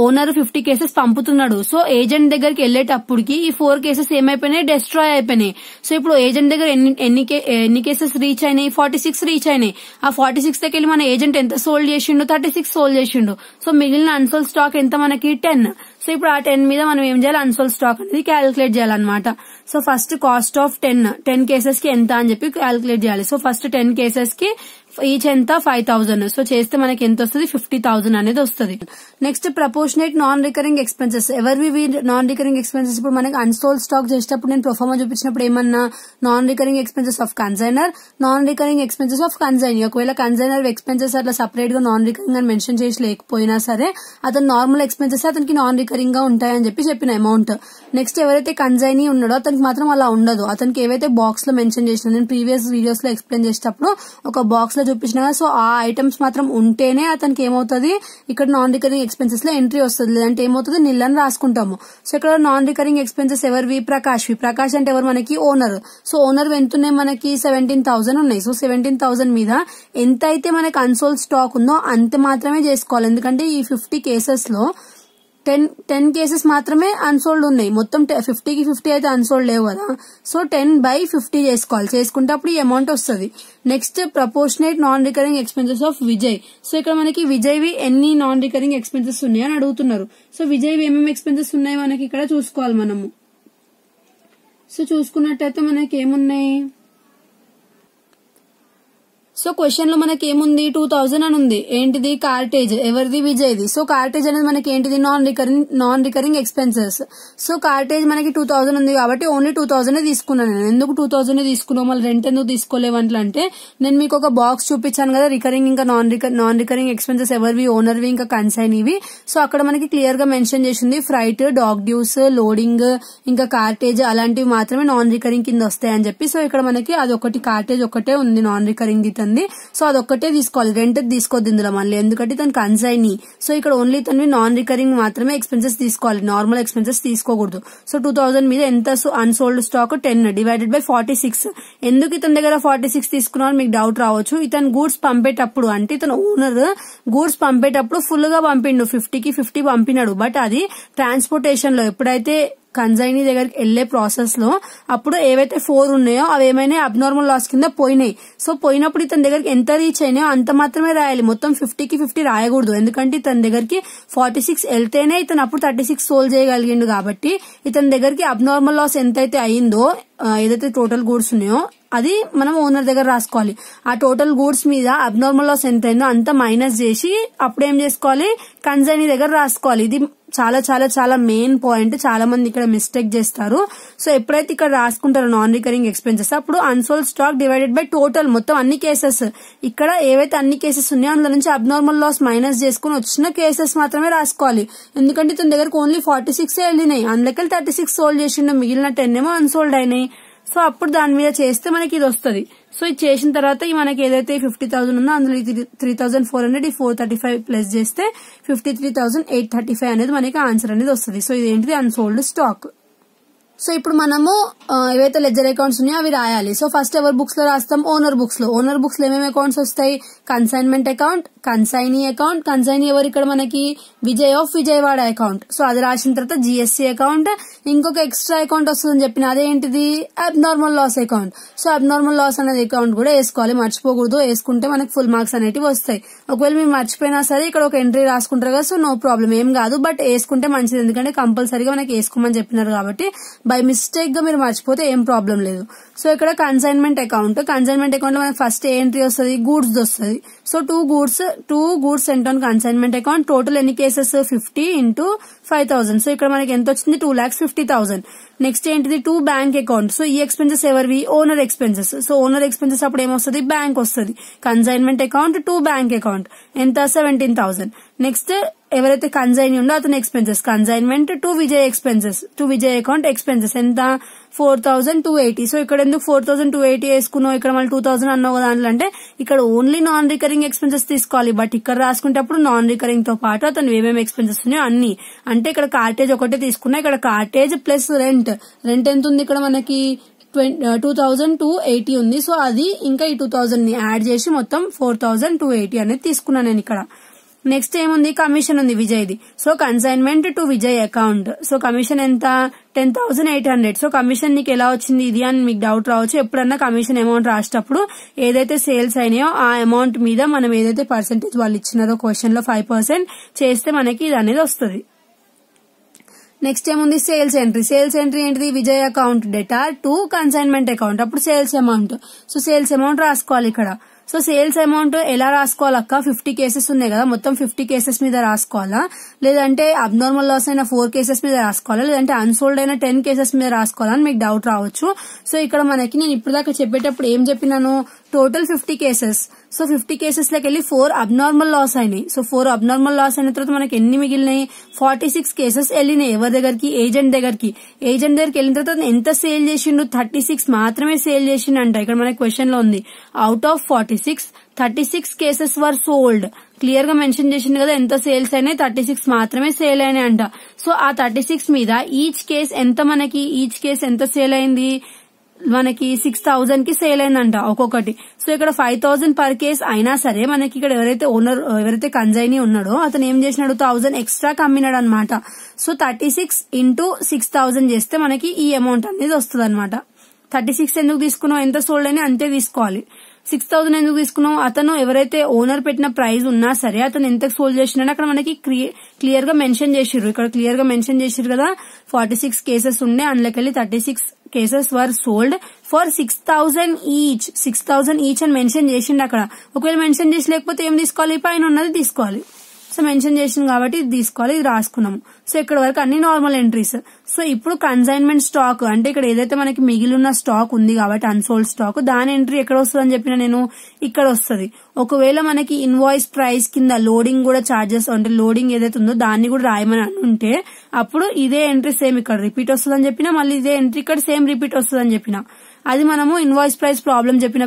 ఓనర్ 50 కేసెస్ పంపుతున్నాడు. సో ఏజెంట్ దగ్గరికి వెళ్లేటప్పటికి ఈ 4 కేసెస్ ఏమైపోయినాయి, డెస్ట్రాయ్ అయిపోయినాయి. సో ఇప్పుడు ఏజెంట్ దగ్గర ఎన్ని కేసెస్ రీచ్ అయినాయి, 46 రీచ్ అయినాయి. ఆ 46 దగ్గర వెళ్ళి మన ఏజెంట్ ఎంత సోల్డ్ చేసిండు, 36 సోల్డ్ చేసిండు. సో మిగిలిన అన్సోల్డ్ స్టాక్ ఎంత మనకి, 10. సో ఇప్పుడు ఆ 10 మీద మనం ఏం చేయాలి, అన్సోల్డ్ స్టాక్ అనేది క్యాల్కులేట్ చేయాలన్నమాట. So first cost of 10 cases కి ఎంత అని చెప్పి క్యాల్కులేట్ చేయాలి. సో ఫస్ట్ 10 కేసెస్ కి ఈచ్ ఎంత 5,000. సో చేస్తే మనకి ఎంత వస్తుంది 50,000 అనేది వస్తుంది. Next proportionate non recurring expenses. ఎవరివి నాన్ రికరింగ్ ఎక్స్పెన్సెస్? ఇప్పుడు మనకి అన్సోల్డ్ స్టాక్ చేసేటప్పుడు నేను ప్రొఫార్మా చూపించినప్పుడు ఏమన్నా non recurring expenses of consignor, non recurring expenses of consignee. ఒకవేళ కన్సైనర్ ఎక్స్పెన్సెస్ అట్లా సపరేట్ గా నాన్ రికరింగ్ అని మెన్షన్ చేసి లేకపోయినా సరే అతను నార్మల్ ఎక్స్పెన్సెస్ అతనికి నాన్ రికరింగ్ గా ఉంటాయని చెప్పిన అమౌంట్. నెక్స్ట్ ఎవరైతే కన్సైనీ ఉన్నాడో అతనికి మాత్రం అలా ఉండదు. అతనికి ఏవైతే బాక్స్ లో మెన్షన్ చేసిన నేను ప్రీవియస్ వీడియోస్ లో ఎక్స్ప్లెయిన్ చేసేటప్పుడు ఒక బాక్స్ లో చూపించిన, సో ఆ ఐటమ్స్ మాత్రం ఉంటేనే అతనికి ఏమవుతుంది ఇక్కడ నాన్ రికరింగ్ ఎక్స్పెన్సెస్ లో ఎంట్రీ వస్తుంది. లేదంటే ఏమవుతుంది నిల్ అని రాసుకుంటాము. సో ఇక్కడ నాన్ రికరింగ్ ఎక్స్పెన్సెస్ ఎవరివి? ప్రకాష్ అంటే ఎవరు? మనకి ఓనర్. సో ఓనర్ ఎంత ఉన్నాయి? మనకి 17,000 ఉన్నాయి. సో 17,000 మీద ఎంత అయితే మనకి అన్సోల్డ్ స్టాక్ ఉందో అంత మాత్రమే చేసుకోవాలి. ఎందుకంటే ఈ 50 కేసెస్ లో 10 కేసెస్ మాత్రమే అన్సోల్డ్ ఉన్నాయి. మొత్తం 50కి 50 అయితే అన్సోల్డ్ లేవు కదా. సో 10/50 చేసుకోవాలి. చేసుకుంటే అప్పుడు ఈ అమౌంట్ వస్తుంది. Next proportionate non recurring expenses of Vijay. So ఇక్కడ మనకి విజయ్వి ఎన్ని నాన్ రికరింగ్ ఎక్స్పెన్సెస్ ఉన్నాయి అని అడుగుతున్నారు. సో విజయ్వి ఏమేమి ఎక్స్పెన్సెస్ ఉన్నాయి మనకి ఇక్కడ చూసుకోవాలి మనము. సో చూసుకున్నట్టయితే మనకి ఏమున్నాయి? సో క్వశ్చన్ లో మనకి ఏముంది? 2,000 అని ఉంది. ఏంటిది? కార్టేజ్. ఎవరిది? విజయ్ది. సో కార్టేజ్ అనేది మనకి ఏంటిది? Non recurring expenses. So Carthage మనకి 2,000 ఉంది కాబట్టి ఓన్లీ 2,000 తీసుకున్నాను నేను. ఎందుకు 2,000 తీసుకున్నావు, మళ్ళీ రెంట్ ఎందుకు తీసుకోలేవంటే అంటే నేను మీకు ఒక బాక్స్ చూపించాను కదా, రికరింగ్ ఇంకా నాన్ రికరింగ్ ఎక్స్పెన్సెస్ ఎవరివి? ఓనర్వి ఇంకా కన్సైనీవి. సో అక్కడ మనకి క్లియర్ గా మెన్షన్ చేసింది ఫ్రైట్, డాగ్ డ్యూస్, లోడింగ్ ఇంకా కార్టేజ్ అలాంటివి మాత్రమే నాన్ రికరింగ్ కింద వస్తాయని చెప్పి. సో ఇక్కడ మనకి అదొకటి కార్టేజ్ ఒకటే ఉంది నాన్ రికరింగ్ ది. సో అదొక్కటే తీసుకోవాలి, రెంట్ తీసుకోవద్దు ఇందులో మళ్ళీ, ఎందుకంటే తను కన్సైనీ. సో ఇక్కడ ఓన్లీ తనవి నాన్ రికరింగ్ మాత్రమే ఎక్స్పెన్సెస్ తీసుకోవాలి, నార్మల్ ఎక్స్పెన్సెస్ తీసుకోకూడదు. సో 2,000 మీద ఎంత అన్సోల్డ్ స్టాక్? 10 divided by 46. ఎందుకు ఇతని దగ్గర 46 తీసుకున్నాను మీకు డౌట్ రావచ్చు. ఇతను గూడ్స్ పంపేటప్పుడు అంటే ఇతను ఓనర్ గూడ్స్ పంపేటప్పుడు ఫుల్ గా పంపిండు, 50కి 50 పంపినాడు. బట్ అది ట్రాన్స్పోర్టేషన్ లో ఎప్పుడైతే కన్సైనీ దగ్గరికి వెళ్లే ప్రాసెస్ లో అప్పుడు ఏవైతే 4 ఉన్నాయో అవి ఏమైనా అబ్నార్మల్ లాస్ కింద పోయినాయి. సో పోయినప్పుడు ఇతని దగ్గరికి ఎంత రీచ్ అయినాయో అంత మాత్రమే రాయాలి, మొత్తం 50కి 50 రాయకూడదు. ఎందుకంటే ఇతని దగ్గరికి 46 వెళ్తేనే ఇతను అప్పుడు 36 సోల్వ్ చేయగలిగిండు. కాబట్టి ఇతని దగ్గరికి అబ్నార్మల్ లాస్ ఎంతైతే అయిందో, ఏదైతే టోటల్ గూడ్స్ ఉన్నాయో అది మనం ఓనర్ దగ్గర రాసుకోవాలి. ఆ టోటల్ గూడ్స్ మీద అబ్నార్మల్ లాస్ ఎంత అయిందో అంత మైనస్ చేసి అప్పుడు ఏం చేసుకోవాలి? కన్సైనీ దగ్గర రాసుకోవాలి. ఇది చాలా చాలా చాలా మెయిన్ పాయింట్. చాలా మంది ఇక్కడ మిస్టేక్ చేస్తారు. సో ఎప్పుడైతే ఇక్కడ రాసుకుంటారో నాన్ రికరింగ్ ఎక్స్పెన్సెస్ అప్పుడు unsold stock divided by total మొత్తం అన్ని కేసెస్, ఇక్కడ ఏవైతే అన్ని కేసెస్ ఉన్నాయో అందులో నుంచి అబ్నార్మల్ లాస్ మైనస్ చేసుకుని వచ్చిన కేసెస్ మాత్రమే రాసుకోవాలి. ఎందుకంటే తన దగ్గరకు ఓన్లీ 46 వెళ్ళినాయి, అందులోకి 36 సోల్డ్ చేసిండు, మిగిలిన 10 ఏమో అన్సోల్డ్ అయినాయి. సో అప్పుడు దాని మీద చేస్తే మనకి ఇది వస్తుంది. సో ఇది చేసిన తర్వాత మనకి ఏదైతే 50,000 ఉందో అందులో 3,400 435 ప్లస్ చేస్తే 53,835 అనేది మనకి ఆన్సర్ అనేది వస్తుంది. సో ఇదేంటిది? Unsold stock. సో ఇప్పుడు మనము ఏవైతే లెడ్జర్ అకౌంట్స్ ఉన్నాయో అవి రాయాలి. సో ఫస్ట్ ఎవరి బుక్స్ లో రాస్తాం? ఓనర్ బుక్స్ లో. ఓనర్ బుక్స్ లో ఏమేమి అకౌంట్స్ వస్తాయి? Consignment account, consignee account. Consignee ఎవరు? ఇక్కడ మనకి Vijay of Vijayawada account. So అది రాసిన తర్వాత జిఎస్సి అకౌంట్. ఇంకొక ఎక్స్ట్రా అకౌంట్ వస్తుందని చెప్పిన అదేంటిది? Abnormal loss account. So abnormal loss అనేది అకౌంట్ కూడా వేసుకోవాలి, మర్చిపోకూడదు. వేసుకుంటే మనకి ఫుల్ మార్క్స్ అనేవి వస్తాయి. ఒకవేళ మీరు మర్చిపోయినా సరే ఇక్కడ ఒక ఎంట్రీ రాసుకుంటారు కదా, సో నో ప్రాబ్లం, ఏం కాదు. బట్ వేసుకుంటే మంచిది, ఎందుకంటే కంపల్సరీగా మనకి వేసుకోమని చెప్పినారు కాబట్టి బై మిస్టేక్ గా మీరు మర్చిపోతే ఏం ప్రాబ్లం లేదు. సో ఇక్కడ కన్సైన్మెంట్ అకౌంట్. కన్సైన్మెంట్ అకౌంట్ లో మనకి ఫస్ట్ ఏ ఎంట్రీ వస్తుంది? గూడ్స్ వస్తుంది. So 2 goods cent on consignment account. Total ఎన్ని కేసెస్? 50 into 5,000. సో ఇక్కడ మనకి ఎంత వచ్చింది? 2,50,000. నెక్స్ట్ ఏంటిది? 2 బ్యాంక్ అకౌంట్. సో ఈ ఎక్స్పెన్సెస్ ఎవరివి? Owner expenses. So owner expenses అప్పుడు ఏమొస్తుంది? బ్యాంక్ వస్తుంది. కన్సైన్మెంట్ అకౌంట్ 2 బ్యాంక్ అకౌంట్ ఎంత? 17,000. నెక్స్ట్ ఎవరైతే కన్సైన్ ఉందో అతని expenses, consignment 2 Vijay expenses, 2 Vijay account expenses ఎంత? 4,280. సో ఇక్కడ ఎందుకు 4,280 వేసుకున్నావు? ఇక్కడ మళ్ళీ 2,000 అన్నావు కదా దాంట్లో, అంటే ఇక్కడ ఓన్లీ నాన్ రికరింగ్ ఎక్స్పెన్సెస్ తీసుకోవాలి. బట్ ఇక్కడ రాసుకుంటప్పుడు నాన్ రికరింగ్ తో పాటు అతను ఏమేమి ఎక్స్పెన్సెస్ ఉన్నాయో అన్ని, అంటే ఇక్కడ కార్టేజ్ ఒకటే తీసుకున్నా, ఇక్కడ కార్టేజ్ ప్లస్ రెంట్ ఎంత ఉంది? ఇక్కడ మనకి 2,280 ఉంది. సో అది ఇంకా ఈ 2,000 ని యాడ్ చేసి మొత్తం 4,280 అనేది తీసుకున్నాను నేను ఇక్కడ. నెక్స్ట్ ఏముంది? కమిషన్ ఉంది విజయ్ది. So consignment to Vijay account. So commission ఎంత? 10,800. సో కమిషన్ నీకు ఎలా వచ్చింది ఇది అని మీకు డౌట్ రావచ్చు. ఎప్పుడన్నా కమిషన్ అమౌంట్ రాసేటప్పుడు ఏదైతే సేల్స్ అయినాయో ఆ అమౌంట్ మీద మనం ఏదైతే పర్సెంటేజ్ వాళ్ళు ఇచ్చినారో క్వశ్చన్ లో 5% చేస్తే మనకి ఇది అనేది వస్తుంది. నెక్స్ట్ ఏముంది? Sales entry. సేల్స్ ఎంట్రీ ఏంటిది? Vijay account debtor to consignment account, అప్పుడు sales amount. So sales amount రాసుకోవాలి ఇక్కడ. సో సేల్స్ అమౌంట్ ఎలా రాసుకోవాలక్క? 50 కేసెస్ ఉన్నాయి కదా, మొత్తం 50 కేసెస్ మీద రాసుకోవాలా, లేదంటే అబ్నార్మల్ లాస్ అయిన 4 కేసెస్ మీద రాసుకోవాలా, లేదంటే అన్సోల్డ్ అయిన 10 కేసెస్ మీద రాసుకోవాలా అని మీకు డౌట్ రావచ్చు. సో ఇక్కడ మనకి నేను ఇప్పుడు దాకా చెప్పేటప్పుడు ఏం చెప్పినాను, టోటల్ 50 కేసెస్. సో 50 కేసెస్ లోకి వెళ్ళి 4 అబ్నార్మల్ లాస్ అయినాయి. సో 4 అబ్నార్మల్ లాస్ అయిన తర్వాత మనకి ఎన్ని మిగిలినాయి? 46 కేసెస్ వెళ్ళినాయి. ఎవరి దగ్గరికి? ఏజెంట్ దగ్గరికి. ఏజెంట్ దగ్గరికి వెళ్ళిన తర్వాత ఎంత సేల్ చేసిండు? 36 మాత్రమే సేల్ చేసిండంట. ఇక్కడ మనకి క్వశ్చన్ లో ఉంది, out of 46 36 cases were sold. Clear గా మెన్షన్ చేసింది కదా ఎంత సేల్స్ అయినాయి, 36 మాత్రమే సేల్ అయినాయి అంట. సో ఆ 36 మీద ఈచ్ కేస్ ఎంత, మనకి ఈచ్ కేస్ ఎంత సేల్ అయింది? మనకి 6000 కి సేల్ అయిందంట ఒక్కొక్కటి. సో ఇక్కడ 5000 పర్ కేస్ అయినా సరే మనకి ఇక్కడ ఎవరైతే కన్జైనీ ఉన్నాడో అతను ఏం చేసినాడు, 1000 ఎక్స్ట్రా కమ్మినాడు అనమాట. సో 36 ఇంటూ 6000 చేస్తే మనకి ఈ అమౌంట్ అనేది వస్తుంది అనమాట. 36 ఎందుకు తీసుకున్నావు, ఎంత సోల్డ్ అయినా అంతే తీసుకోవాలి. 6000 ఎందుకు తీసుకున్నాం, అతను ఎవరైతే ఓనర్ పెట్టిన ప్రైస్ ఉన్నా సరే అతను ఎంత సోల్డ్ చేసినాడు అక్కడ మనకి క్లియర్ గా మెన్షన్ చేసిర్రు. ఇక్కడ క్లియర్ గా మెన్షన్ చేసిర్రు కదా, 46 కేసెస్ ఉండే, అందులోకెళ్ళి 36 cases were sold for 6000 each. 6000 each అని మెన్షన్ చేసిండు అక్కడ. ఒకవేళ మెన్షన్ చేసి లేకపోతే ఏం తీసుకోవాలి, పైన ఉన్నది తీసుకోవాలి. సో మెన్షన్ చేసింది కాబట్టి ఇది తీసుకోవాలి, ఇది రాసుకున్నాము. సో ఇక్కడ వరకు అన్ని నార్మల్ ఎంట్రీస్. సో ఇప్పుడు కన్సైన్మెంట్ స్టాక్ అంటే ఇక్కడ ఏదైతే మనకి మిగిలిన స్టాక్ ఉంది కాబట్టి అన్సోల్డ్ స్టాక్, దాని ఎంట్రీ ఎక్కడ వస్తుంది అని చెప్పిన నేను, ఇక్కడ వస్తుంది. ఒకవేళ మనకి ఇన్వాయిస్ ప్రైస్ కింద లోడింగ్ కూడా చార్జెస్ అంటే లోడింగ్ ఏదైతే ఉందో దాన్ని కూడా రాయమని అనుంటే అప్పుడు ఇదే ఎంట్రీ సేమ్ ఇక్కడ రిపీట్ వస్తుంది అని చెప్పినా, మళ్ళీ ఇదే ఎంట్రీ ఇక్కడ సేమ్ రిపీట్ వస్తుంది అని చెప్పిన. అది మనము ఇన్వాయిస్ ప్రైస్ ప్రాబ్లం చెప్పిన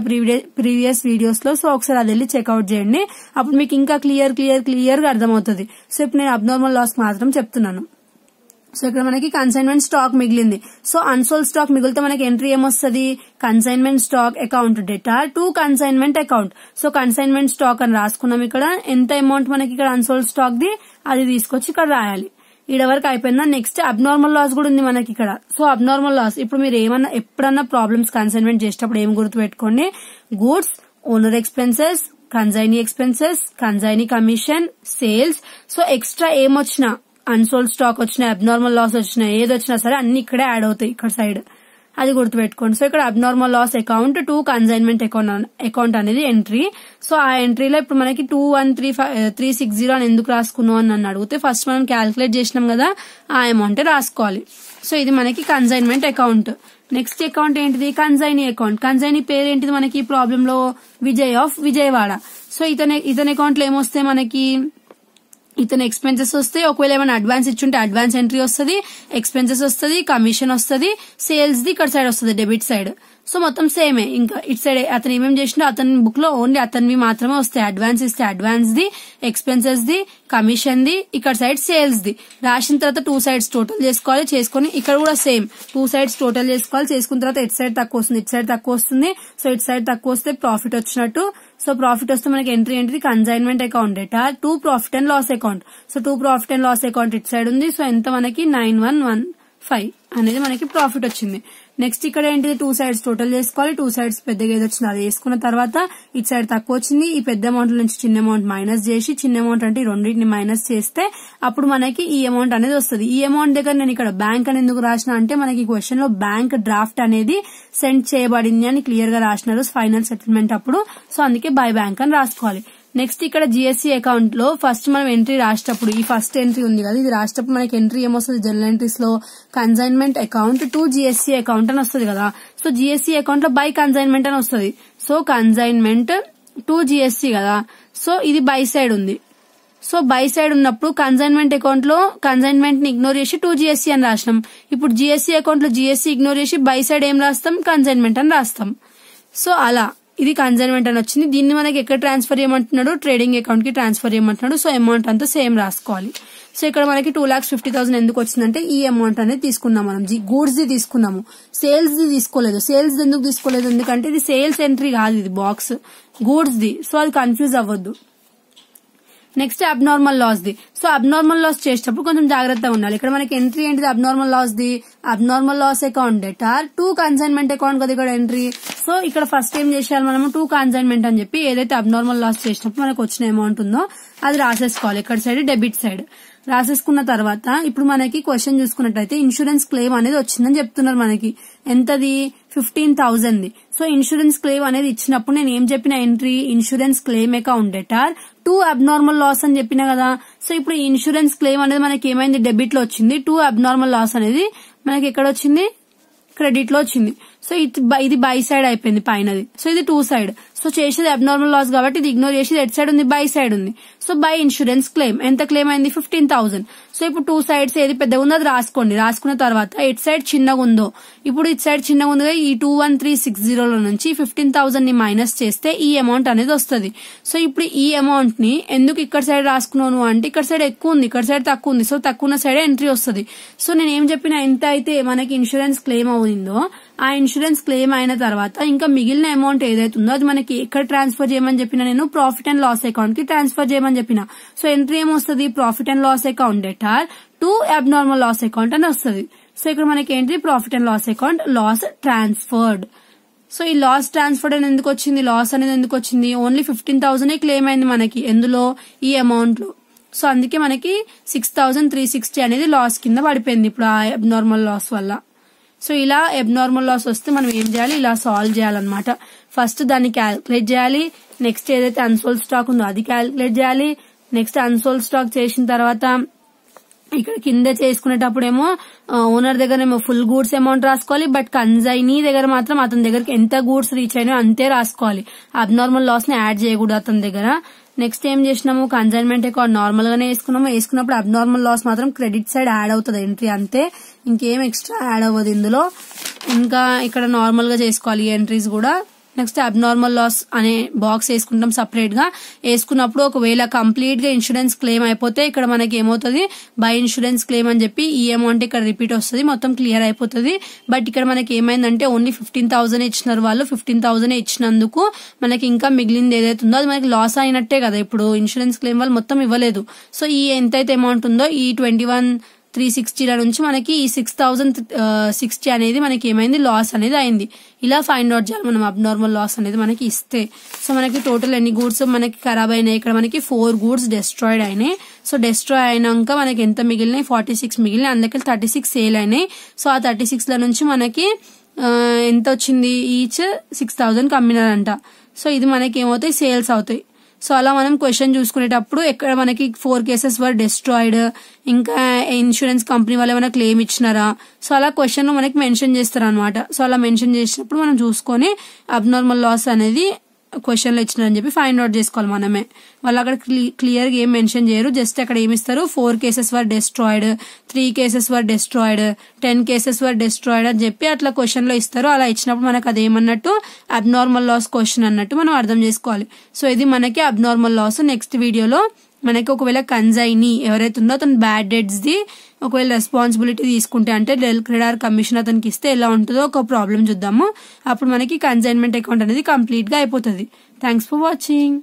ప్రీవియస్ వీడియోస్ లో. సో ఒకసారి అది వెళ్ళి చెక్అవుట్ చేయండి, అప్పుడు మీకు ఇంకా క్లియర్ గా అర్థమవుతుంది. సో ఇప్పుడు నేను అబ్నార్మల్ లాస్ మాత్రం చెప్తున్నాను. సో ఇక్కడ మనకి కన్సైన్మెంట్ స్టాక్ మిగిలింది. సో అన్సోల్డ్ స్టాక్ మిగిలితే మనకి ఎంట్రీ ఏమొస్తుంది, consignment stock account debtor to consignment account. So consignment stock అని రాసుకున్నాం. ఇక్కడ ఎంత అమౌంట్ మనకి ఇక్కడ అన్సోల్డ్ స్టాక్ ది అది తీసుకొచ్చి ఇక్కడ రాయాలి. ఈడ వరకు అయిపోయిందా. నెక్స్ట్ అబ్నార్మల్ లాస్ కూడా ఉంది మనకి ఇక్కడ. సో అబ్నార్మల్ లాస్ ఇప్పుడు మీరు ఏమన్నా ఎప్పుడన్నా ప్రాబ్లమ్స్ కన్సైన్మెంట్ చేసేటప్పుడు ఏం గుర్తుపెట్టుకోండి, goods, owner expenses, consignee expenses, consignee commission, sales. So extra ఏమొచ్చినా, అన్సోల్డ్ స్టాక్ వచ్చినా, అబ్నార్మల్ లాస్ వచ్చినా, ఏది వచ్చినా సరే అన్ని ఇక్కడే యాడ్ అవుతాయి ఇక్కడ సైడ్, అది గుర్తుపెట్టుకోండి. సో ఇక్కడ abnormal loss account to consignment account అనేది ఎంట్రీ. సో ఆ ఎంట్రీలో ఇప్పుడు మనకి 2135,360 అని ఎందుకు రాసుకున్నాం అని నన్ను అడిగితే ఫస్ట్ మనం క్యాల్కులేట్ చేసినాం కదా, ఆ అమౌంట్ రాసుకోవాలి. సో ఇది మనకి కన్సైన్మెంట్ అకౌంట్. నెక్స్ట్ అకౌంట్ ఏంటిది, కన్సైనీ అకౌంట్. కన్సైనీ పేరు ఏంటిది మనకి ఈ ప్రాబ్లం లో, విజయ్ ఆఫ్ విజయవాడ. సో ఇతని అకౌంట్ లో ఏమొస్తాయి మనకి, ఇతను ఎక్స్పెన్సెస్ వస్తాయి. ఒకవేళ ఏమైనా అడ్వాన్స్ ఇచ్చుంటే అడ్వాన్స్ ఎంట్రీ వస్తుంది, ఎక్స్పెన్సెస్ వస్తుంది, కమిషన్ వస్తుంది, సేల్స్ ది ఇక్కడ సైడ్ వస్తుంది, డెబిట్ సైడ్. సో మొత్తం సేమే. ఇంకా ఇటు సైడ్ అతను ఏమేమి చేసినా అతని బుక్ లో ఓన్లీ అతనివి మాత్రమే వస్తాయి. అడ్వాన్స్ ఇస్తే advance the, expenses the, commission the, ఇక్కడ సైడ్ సేల్స్ ది. రాసిన తర్వాత 2 sides టోటల్ చేసుకోవాలి. చేసుకుని ఇక్కడ కూడా సేమ్ 2 sides టోటల్ చేసుకోవాలి. చేసుకున్న తర్వాత ఇటు సైడ్ తక్కువ వస్తుంది, ఇటు సైడ్ తక్కువ వస్తుంది. సో ఇటు సైడ్ తక్కువ వస్తే ప్రాఫిట్ వచ్చినట్టు. సో ప్రాఫిట్ వస్తే మనకి ఎంట్రీ ఏంటిది, consignment account debtor to profit and loss account. So to profit and loss account ఇటు సైడ్ ఉంది. సో ఎంత మనకి 9115 అనేది మనకి ప్రాఫిట్ వచ్చింది. నెక్స్ట్ ఇక్కడ ఏంటిది, 2 sides టోటల్ చేసుకోవాలి. 2 sides పెద్దగా ఏది వచ్చింది అది వేసుకున్న తర్వాత ఇటు సైడ్ తక్కువ వచ్చింది. ఈ పెద్ద అమౌంట్ నుంచి చిన్న అమౌంట్ మైనస్ చేసి, చిన్న అమౌంట్ అంటే ఈ రెండింటిని మైనస్ చేస్తే అప్పుడు మనకి ఈ అమౌంట్ అనేది వస్తుంది. ఈ అమౌంట్ దగ్గర నేను ఇక్కడ బ్యాంక్ అని ఎందుకు రాసిన అంటే మనకి క్వశ్చన్ లో బ్యాంక్ డ్రాఫ్ట్ అనేది సెండ్ చేయబడింది అని క్లియర్ గా రాసినారు ఫైనల్ సెటిల్మెంట్ అప్పుడు. సో అందుకే బై బ్యాంక్ అని రాసుకోవాలి. నెక్స్ట్ ఇక్కడ జిఎస్సీ అకౌంట్ లో ఫస్ట్ మనం ఎంట్రీ రాసేటప్పుడు ఈ ఫస్ట్ ఎంట్రీ ఉంది కదా, ఇది రాసేటప్పుడు మనకి ఎంట్రీ ఏమొస్తుంది, జనరల్ ఎంట్రీస్ లో consignment account to GSC account అని వస్తుంది కదా. సో జిఎస్సీ అకౌంట్ లో బై కన్సైన్మెంట్ అని వస్తుంది. సో కన్సైన్మెంట్ టు జిఎస్సీ కదా, సో ఇది బై సైడ్ ఉంది. సో బై సైడ్ ఉన్నప్పుడు కన్సైన్మెంట్ అకౌంట్ లో కన్సైన్మెంట్ ని ఇగ్నోర్ చేసి 2 GSC అని రాసినాం. ఇప్పుడు జిఎస్సీ అకౌంట్ లో జిఎస్సీ ఇగ్నోర్ చేసి బై సైడ్ ఏం రాస్తాం, కన్సైన్మెంట్ అని రాస్తాం. సో అలా ఇది కన్సైన్మెంట్ అని వచ్చింది. దీన్ని మనకి ఎక్కడ ట్రాన్స్ఫర్ చేయమంటున్నాడు, ట్రేడింగ్ అకౌంట్ కి ట్రాన్స్ఫర్ చేయమంటున్నాడు. సో అమౌంట్ అంతా సేమ్ రాసుకోవాలి. సో ఇక్కడ మనకి 2,50,000 ఎందుకు వచ్చిందంటే ఈ అమౌంట్ అనేది తీసుకున్నాం మనం, గూడ్స్ ది తీసుకున్నాము, సేల్స్ ది తీసుకోలేదు. సేల్స్ ఎందుకు తీసుకోలేదు, ఎందుకంటే ఇది సేల్స్ ఎంట్రీ కాదు, ఇది బాక్స్ గూడ్స్ ది. సో అది కన్ఫ్యూజ్ అవ్వద్దు. నెక్స్ట్ అబ్నార్మల్ లాస్ ది. సో అబ్నార్మల్ లాస్ చేసేటప్పుడు కొంచెం జాగ్రత్తగా ఉండాలి. ఇక్కడ మనకి ఎంట్రీ ఏంటిది, అబ్నార్మల్ లాస్ ది, abnormal loss account debtor to consignment account కదా ఇక్కడ ఎంట్రీ. సో ఇక్కడ ఫస్ట్ ఏం చేసేయాలి మనము, 2 కన్సైన్మెంట్ అని చెప్పి ఏదైతే అబ్నార్మల్ లాస్ చేసినప్పుడు మనకు వచ్చిన అమౌంట్ ఉందో అది రాసేసుకోవాలి. ఇక్కడ సైడ్ డెబిట్ సైడ్ రాసేసుకున్న తర్వాత ఇప్పుడు మనకి క్వశ్చన్ చూసుకున్నట్టయితే ఇన్సూరెన్స్ క్లెయిమ్ అనేది వచ్చిందని చెప్తున్నారు మనకి. ఎంతది, 15,000. సో ఇన్సూరెన్స్ క్లెయిమ్ అనేది ఇచ్చినప్పుడు నేను ఏం చెప్పిన entry insurance claim account debtor 2 abnormal loss అని చెప్పిన కదా. సో ఇప్పుడు ఇన్సూరెన్స్ క్లెయిమ్ అనేది మనకి ఏమైంది డెబిట్ లో వచ్చింది, 2 అబ్నార్మల్ లాస్ అనేది మనకి ఎక్కడ వచ్చింది క్రెడిట్ లో వచ్చింది. సో ఇది బై సైడ్ అయిపోయింది పైనది. సో ఇది 2 సైడ్. సో చేసేది అబ్నార్మల్ లాస్ కాబట్టి ఇది ఇగ్నోర్ చేసి ఎట్ సైడ్ ఉంది బై సైడ్ ఉంది. సో బై ఇన్సూరెన్స్ క్లెయిమ్ ఎంత క్లెయిమ్ అయింది 15,000. సో ఇప్పుడు 2 సైడ్స్ ఏది పెద్దగా ఉందో అది రాసుకోండి. రాసుకున్న తర్వాత ఎట్ సైడ్ చిన్నగా ఉందో ఇప్పుడు ఇట్ సైడ్ చిన్నగా ఉంది ఈ 21360 లో నుంచి 15,000 ని మైనస్ చేస్తే ఈ అమౌంట్ అనేది వస్తుంది. సో ఇప్పుడు ఈ అమౌంట్ ని ఎందుకు ఇక్కడ సైడ్ రాసుకున్నాను అంటే ఇక్కడ సైడ్ ఎక్కువ ఉంది ఇక్కడ సైడ్ తక్కువ ఉంది. సో తక్కువ ఉన్న సైడ్ ఎంట్రీ వస్తుంది. సో నేను ఏం చెప్పిన ఎంత అయితే మనకి ఇన్సూరెన్స్ క్లెయిమ్ అవుతుందో ఆ ఇన్సూరెన్స్ క్లెయిమ్ అయిన తర్వాత ఇంకా మిగిలిన అమౌంట్ ఏదైతుందో అది మనకి ఎక్కడ ట్రాన్స్ఫర్ చేయమని చెప్పిన నేను ప్రాఫిట్ అండ్ లాస్ అకౌంట్ కి ట్రాన్స్ఫర్ చేయమని చెప్పిన. సో ఎంట్రీ ఏమొస్తుంది profit and loss account debtor 2 abnormal loss account అని వస్తుంది. సో ఇక్కడ మనకి ఏంటి profit and loss account loss transferred. So ఈ లాస్ ట్రాన్స్ఫర్డ్ అని ఎందుకు వచ్చింది లాస్ అనేది ఎందుకు వచ్చింది ఓన్లీ 15,000 క్లెయిమ్ అయింది మనకి ఎందులో ఈ అమౌంట్ లో. సో అందుకే మనకి 6,360 అనేది లాస్ కింద పడిపోయింది ఇప్పుడు ఆ అబ్నార్మల్ లాస్ వల్ల. సో ఇలా అబ్నార్మల్ లాస్ వస్తే మనం ఏం చేయాలి ఇలా సాల్వ్ చేయాలన్నమాట. ఫస్ట్ దాన్ని క్యాల్కులేట్ చేయాలి, నెక్స్ట్ ఏదైతే అన్సోల్డ్ స్టాక్ ఉందో అది క్యాల్కులేట్ చేయాలి, నెక్స్ట్ అన్సోల్డ్ స్టాక్ చేసిన తర్వాత ఇక్కడ కింద చేసుకునేటప్పుడేమో ఓనర్ దగ్గర ఫుల్ గూడ్స్ అమౌంట్ రాసుకోవాలి, బట్ కన్జైనీ దగ్గర మాత్రం అతని దగ్గరికి ఎంత గూడ్స్ రీచ్ అయినా అంతే రాసుకోవాలి. అబ్నార్మల్ లాస్ ని యాడ్ చేయకూడదు అతని దగ్గర. నెక్స్ట్ ఏం చేసినాము కన్సైన్మెంట్ అకౌంట్ నార్మల్ గానే వేసుకున్నప్పుడు అబ్నార్మల్ లాస్ మాత్రం క్రెడిట్ సైడ్ యాడ్ అవుతుంది ఎంట్రీ అంతే, ఇంకేం ఎక్స్ట్రా యాడ్ అవ్వదు ఇందులో. ఇంకా ఇక్కడ నార్మల్ గా చేసుకోవాలి ఎంట్రీస్ కూడా. నెక్స్ట్ అబ్నార్మల్ లాస్ అనే బాక్స్ వేసుకుంటాం సపరేట్ గా. వేసుకున్నప్పుడు ఒకవేళ కంప్లీట్ గా ఇన్సూరెన్స్ క్లెయిమ్ అయిపోతే ఇక్కడ మనకి ఏమవుతుంది బై ఇన్సూరెన్స్ క్లెయిమ్ అని చెప్పి ఈ అమౌంట్ ఇక్కడ రిపీట్ వస్తుంది మొత్తం క్లియర్ అయిపోతుంది. బట్ ఇక్కడ మనకి ఏమైందంటే ఓన్లీ 15,000 ఇచ్చినారు వాళ్ళు. 15,000 ఇచ్చినందుకు మనకి ఇంకా మిగిలింది ఏదైతే ఉందో అది మనకి లాస్ అయినట్టే కదా. ఇప్పుడు ఇన్సూరెన్స్ క్లెయిమ్ వాళ్ళు మొత్తం ఇవ్వలేదు. సో ఈ ఎంతైతే అమౌంట్ ఉందో ఈ 21,360 నుంచి మనకి ఈ 6,060 అనేది మనకి ఏమైంది లాస్ అనేది అయింది. ఇలా ఫైండ్ అవుట్ చేయాలి మనం అబ్నార్మల్ లాస్ అనేది మనకి ఇస్తే. సో మనకి టోటల్ ఎన్ని గూడ్స్ మనకి ఖరాబ్ అయినాయి ఇక్కడ మనకి 4 గూడ్స్ డెస్ట్రాయిడ్ అయినాయి. సో డెస్ట్రాయ్ అయినాక మనకి ఎంత మిగిలినాయి 46 మిగిలినాయి, అందుకే 36 సేల్ అయినాయి. సో ఆ 36 ల నుంచి మనకి ఎంత వచ్చింది ఈచ్ 6,000 అమ్మినారంట. సో ఇది మనకి ఏమవుతాయి సేల్స్ అవుతాయి. సో అలా మనం క్వశ్చన్ చూసుకునేటప్పుడు ఎక్కడ మనకి 4 కేసెస్ వర్ డెస్ట్రాయిడ్, ఇంకా ఇన్సూరెన్స్ కంపెనీ వాళ్ళు ఏమైనా క్లెయిమ్ ఇచ్చినారా, సో అలా క్వశ్చన్ లో మనకి మెన్షన్ చేస్తారు అనమాట. సో అలా మెన్షన్ చేసినప్పుడు మనం చూసుకొని అబ్నార్మల్ లాస్ అనేది క్వశ్చన్ లో ఇచ్చినారని చెప్పి ఫైండ్ అవుట్ చేసుకోవాలి మనమే. వాళ్ళు అక్కడ క్లియర్ గా ఏం మెన్షన్ చేయరు, జస్ట్ అక్కడ ఏమిస్తారు 4 cases were destroyed, 3 cases were destroyed, 10 cases were destroyed అని చెప్పి అట్లా క్వశ్చన్ లో ఇస్తారు. అలా ఇచ్చినప్పుడు మనకు అదేమన్నట్టు అబ్నార్మల్ లాస్ క్వశ్చన్ అన్నట్టు మనం అర్థం చేసుకోవాలి. సో ఇది మనకి అబ్నార్మల్ లాస్. నెక్స్ట్ వీడియోలో మనకి ఒకవేళ కన్జైనీ ఎవరైతే ఉందో అతను బ్యాడ్ డెట్స్ ది ఒకవేళ రెస్పాన్సిబిలిటీ తీసుకుంటే అంటే క్రెడిటార్ కమిషన్ అతనికి ఇస్తే ఎలా ఉంటుందో ఒక ప్రాబ్లం చూద్దాము. అప్పుడు మనకి కన్సైన్మెంట్ అకౌంట్ అనేది కంప్లీట్ గా అయిపోతుంది. Thanks for watching.